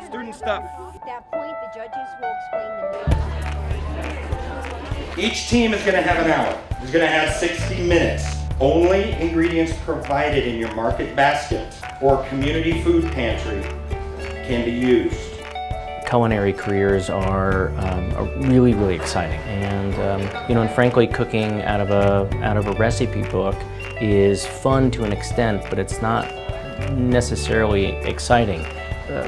student stuff. At that point, the judges will explain the Each team is going to have an hour. It's going to have 60 minutes. Only ingredients provided in your market basket or community food pantry can be used. Culinary careers are really, really exciting, and and frankly, cooking out of a recipe book is fun to an extent, but it's not necessarily exciting.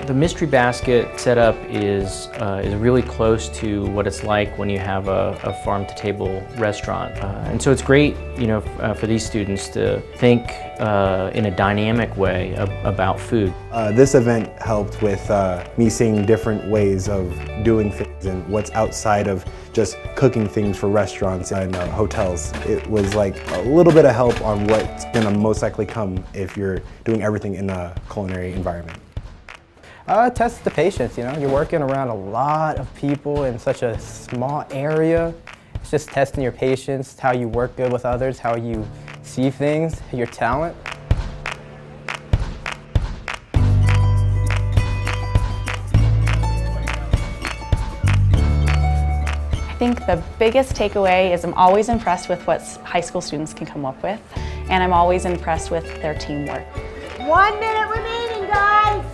The mystery basket setup is really close to what it's like when you have a farm-to-table restaurant, and so it's great, for these students to think in a dynamic way about food. This event helped with me seeing different ways of doing things and what's outside of just cooking things for restaurants and hotels. It was like a little bit of help on what's gonna most likely come if you're doing everything in a culinary environment. Test the patience, you're working around a lot of people in such a small area. It's just testing your patience, how you work good with others, how you see things, your talent. I think the biggest takeaway is I'm always impressed with what high school students can come up with, and I'm always impressed with their teamwork. 1 minute remaining, guys!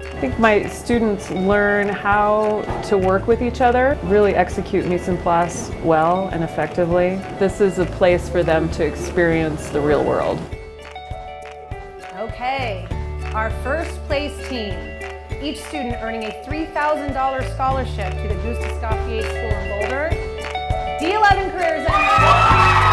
I think my students learn how to work with each other, really execute mise en place well and effectively. This is a place for them to experience the real world. Okay, our first place team, each student earning a $3,000 scholarship to the Auguste Escoffier School in Boulder. D11 careers.